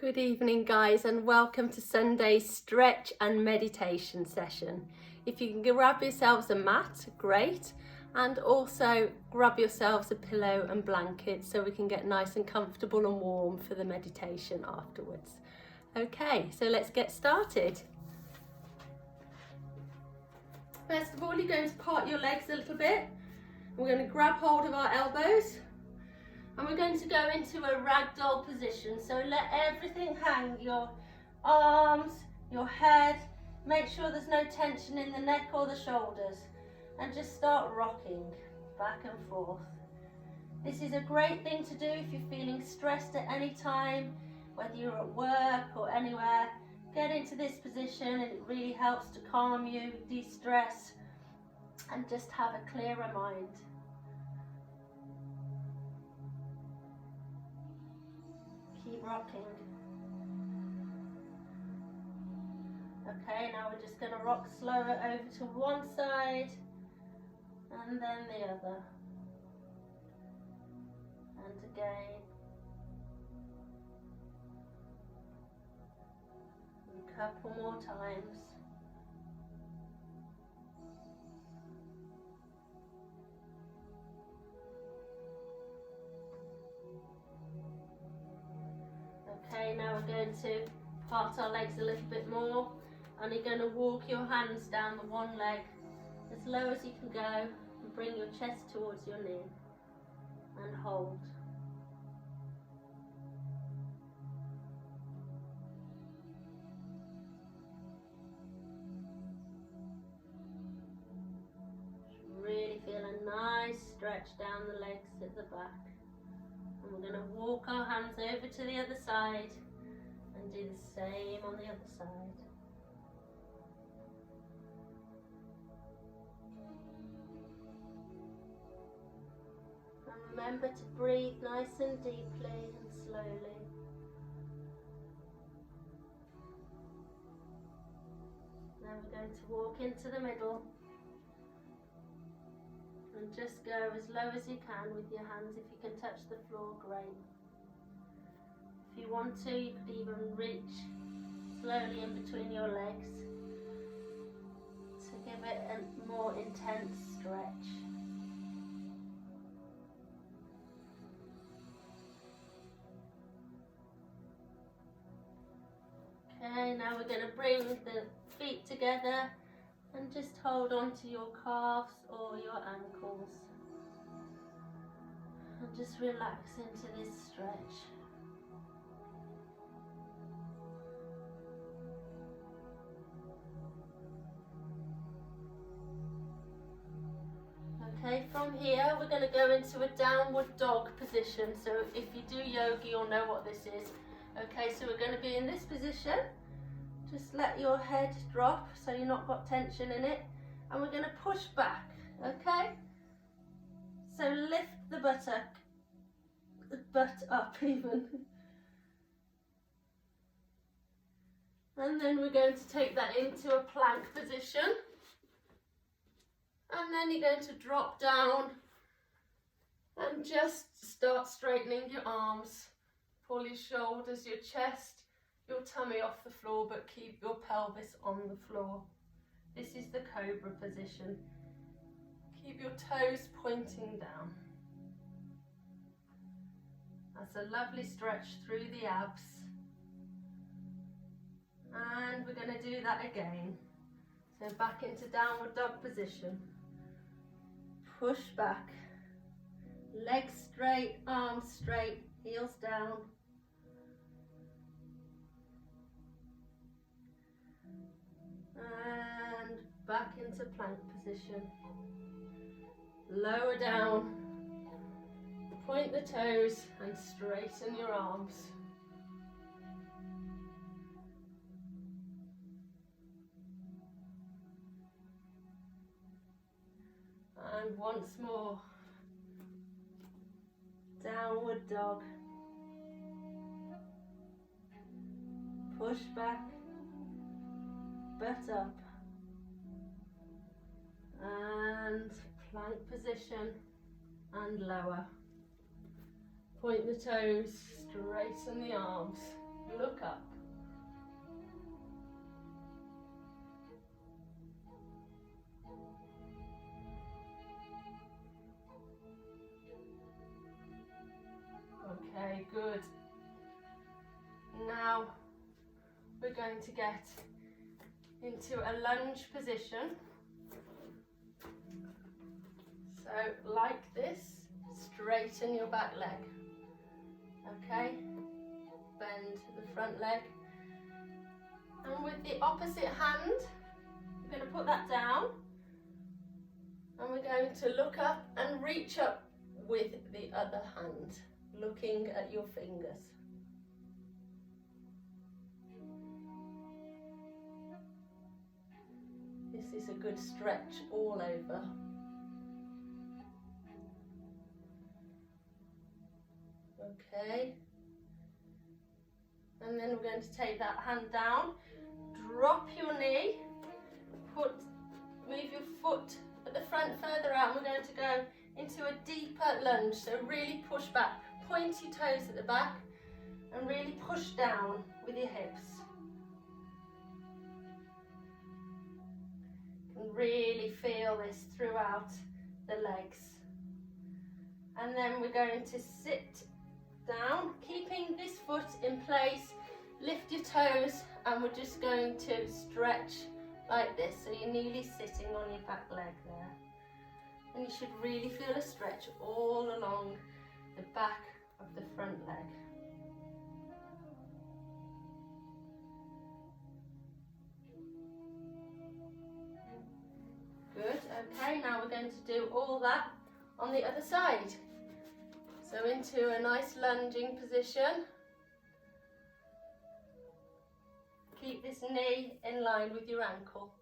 Good evening guys, and welcome to Sunday's stretch and meditation session. If you can grab yourselves a mat, great, and also grab yourselves a pillow and blanket so we can get nice and comfortable and warm for the meditation afterwards. Okay, so let's get started. First of all, you're going to part your legs a little bit. We're going to grab hold of our elbows. And we're going to go into a ragdoll position. So let everything hang, your arms, your head. Make sure there's no tension in the neck or the shoulders. And just start rocking back and forth. This is a great thing to do if you're feeling stressed at any time, whether you're at work or anywhere. Get into this position and it really helps to calm you, de-stress, and just have a clearer mind. Keep rocking. Okay, now we're just going to rock slower over to one side and then the other. And again. A couple more times. Okay, now we're going to part our legs a little bit more, and you're going to walk your hands down the one leg as low as you can go and bring your chest towards your knee and hold. Really feel a nice stretch down the legs at the back. And we're going to walk our hands over to the other side and do the same on the other side. And remember to breathe nice and deeply and slowly. Now we're going to walk into the middle. And just go as low as you can with your hands. If you can touch the floor, great. If you want to, you could even reach slowly in between your legs to give it a more intense stretch. Okay, now we're going to bring the feet together and just hold on to your calves or your ankles. And just relax into this stretch. Okay, from here we're going to go into a downward dog position. So if you do yoga, you'll know what this is. Okay, so we're going to be in this position. Just let your head drop so you've not got tension in it. And we're going to push back, okay? So lift the butt up even. And then we're going to take that into a plank position. And then you're going to drop down and just start straightening your arms. Pull your shoulders, your chest, your tummy off the floor, but keep your pelvis on the floor. This is the cobra position. Keep your toes pointing down. That's a lovely stretch through the abs. And we're going to do that again. So back into downward dog position. Push back. Legs straight, arms straight, heels down. And back into plank position. Lower down. Point the toes and straighten your arms. And once more. Downward dog. Push back. Butt up. And plank position and lower. Point the toes, straighten the arms. look up. Okay, good. Now we're going to get into a lunge position. So like this, straighten your back leg. Okay, bend the front leg. And with the opposite hand, we're going to put that down. And we're going to look up and reach up with the other hand, looking at your fingers. This is a good stretch all over. Okay. And then we're going to take that hand down, drop your knee, move your foot at the front further out. We're going to go into a deeper lunge, so really push back, point your toes at the back and really push down with your hips. You can really feel this throughout the legs. And then we're going to sit down, keeping this foot in place, lift your toes, and we're just going to stretch like this, so you're nearly sitting on your back leg there. And you should really feel a stretch all along the back of the front leg. Good, okay, now we're going to do all that on the other side. So into a nice lunging position. Keep this knee in line with your ankle.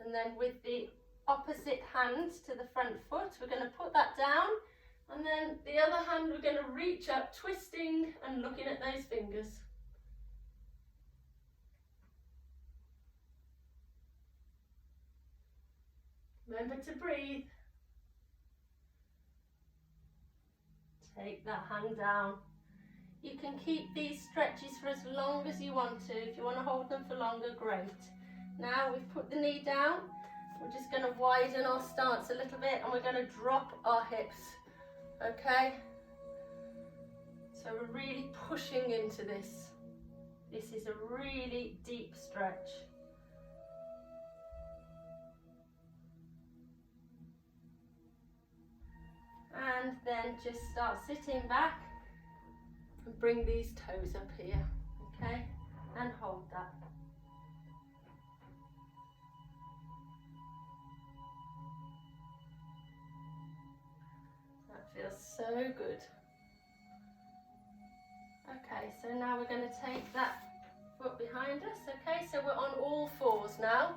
And then with the opposite hand to the front foot, we're going to put that down. And then the other hand, we're going to reach up, twisting and looking at those fingers. Remember to breathe. Take that hand down. You can keep these stretches for as long as you want to. If you want to hold them for longer, great. Now we've put the knee down. We're just going to widen our stance a little bit and we're going to drop our hips. Okay? So we're really pushing into this. This is a really deep stretch. And then just start sitting back and bring these toes up here, okay? And hold that. That feels so good. Okay, so now we're going to take that foot behind us, okay? So we're on all fours now.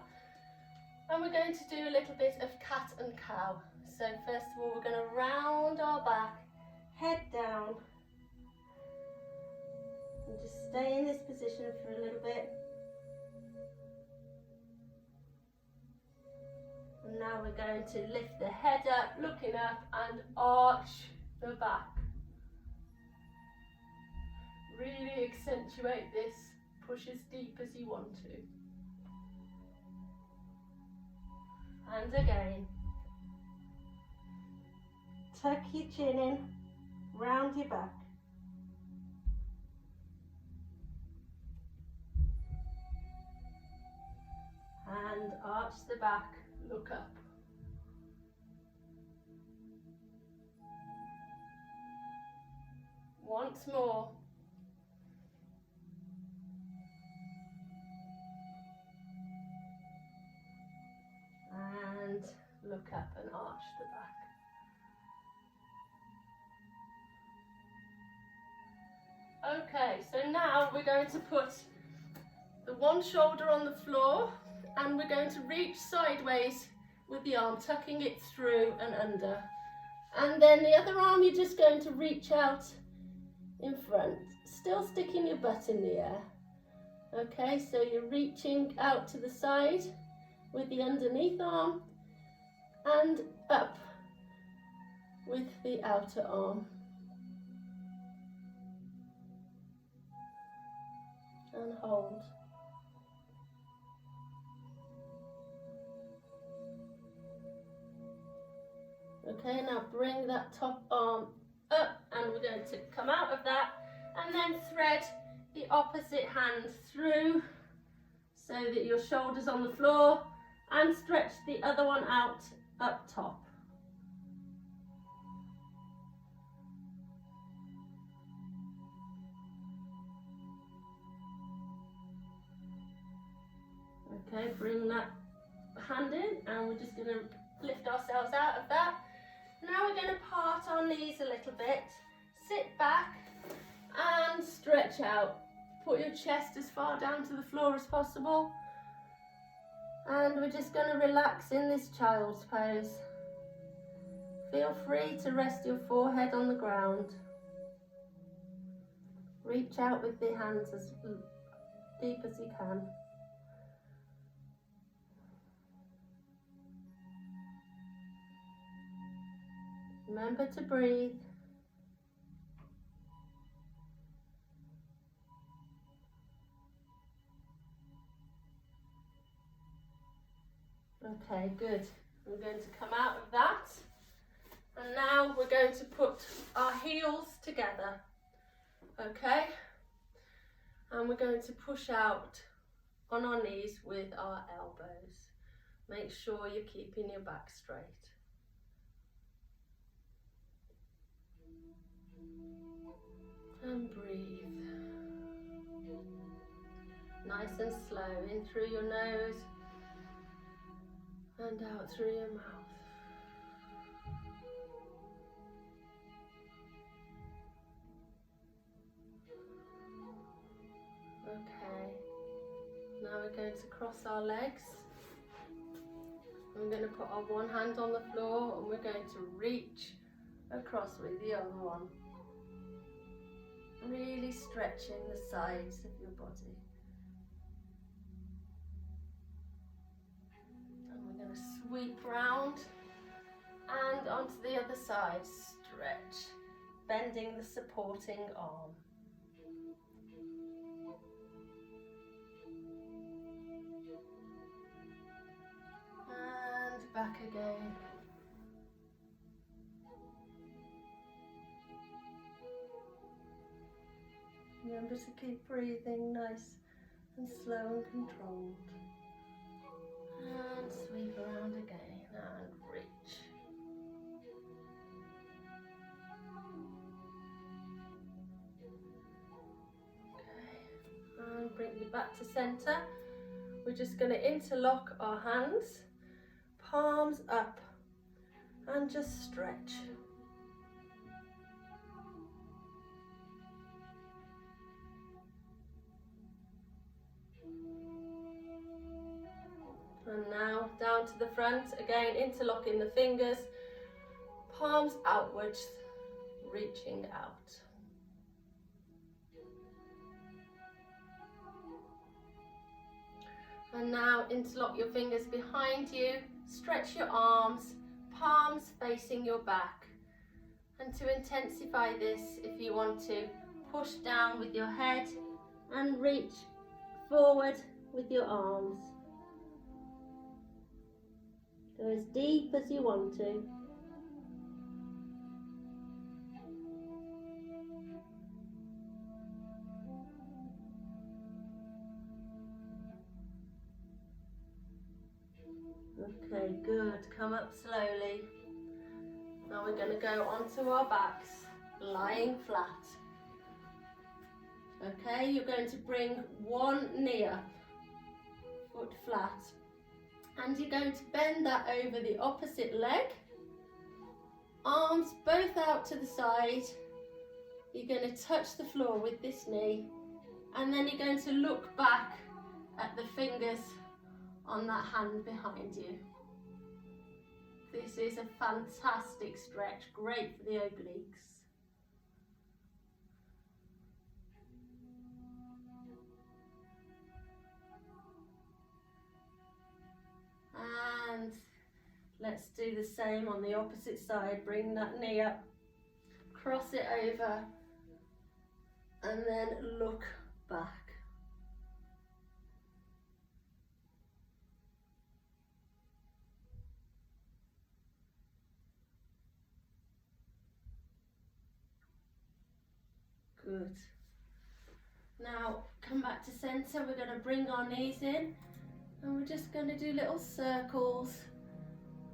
And we're going to do a little bit of cat and cow. So first of all, we're going to round our back, head down, and just stay in this position for a little bit. And now we're going to lift the head up, looking up, and arch the back. Really accentuate this, push as deep as you want to. And again. Tuck your chin in, round your back. And arch the back, look up. Once more. And look up and arch the back. Okay, so now we're going to put the one shoulder on the floor and we're going to reach sideways with the arm, tucking it through and under. And then the other arm you're just going to reach out in front, still sticking your butt in the air. Okay, so you're reaching out to the side with the underneath arm and up with the outer arm. and hold. Okay, now bring that top arm up, and we're going to come out of that and then thread the opposite hand through so that your shoulder's on the floor, and stretch the other one out up top. Okay, bring that hand in, and we're just going to lift ourselves out of that. Now we're going to part our knees a little bit, sit back and stretch out. Put your chest as far down to the floor as possible, and we're just going to relax in this child's pose. Feel free to rest your forehead on the ground. Reach out with the hands as deep as you can. Remember to breathe. Okay, good. We're going to come out of that, and now we're going to put our heels together. Okay, and we're going to push out on our knees with our elbows. Make sure you're keeping your back straight. And breathe. Nice and slow, in through your nose and out through your mouth. Okay, now we're going to cross our legs. We're going to put our one hand on the floor, and we're going to reach across with the other one. Really stretching the sides of your body. And we're going to sweep round and onto the other side. Stretch, bending the supporting arm. And back again. Remember to keep breathing nice and slow and controlled. And sweep around again and reach. Okay, and bring you back to center. We're just going to interlock our hands, palms up, and just stretch. And now down to the front, again interlocking the fingers, palms outwards, reaching out. And now interlock your fingers behind you, stretch your arms, palms facing your back. And to intensify this, if you want to, push down with your head and reach forward with your arms. Go as deep as you want to. Okay, good. Come up slowly. Now we're going to go onto our backs, lying flat. Okay, you're going to bring one knee up, foot flat. And you're going to bend that over the opposite leg. Arms both out to the side. You're going to touch the floor with this knee. And then you're going to look back at the fingers on that hand behind you. This is a fantastic stretch, great for the obliques. And let's do the same on the opposite side. Bring that knee up, cross it over, and then look back. Good. Now come back to center. We're going to bring our knees in and we're just going to do little circles.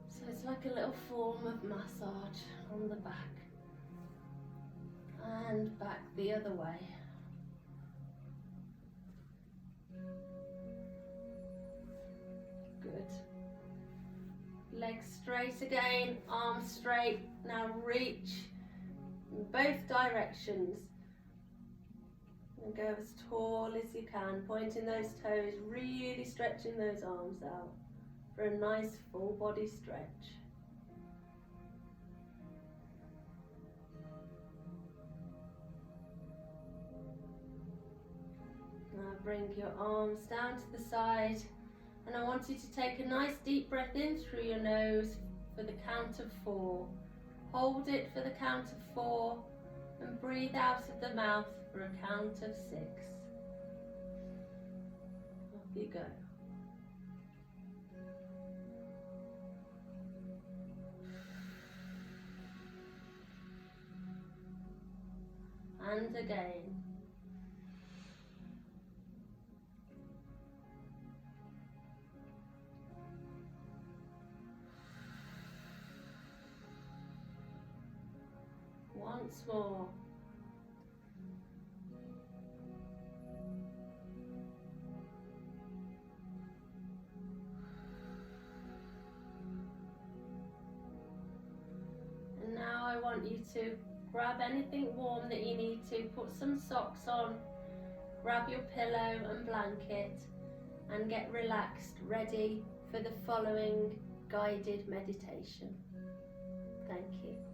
So it's like a little form of massage on the back. And back the other way. Good. Legs straight again, arms straight. Now reach in both directions. And go as tall as you can, pointing those toes, really stretching those arms out for a nice full body stretch. Now bring your arms down to the side, and I want you to take a nice deep breath in through your nose for the count of 4. Hold it for the count of 4 and breathe out of the mouth for a count of 6. Off you go. And again. Once more. And now I want you to grab anything warm that you need to, put some socks on, grab your pillow and blanket and get relaxed, ready for the following guided meditation. Thank you.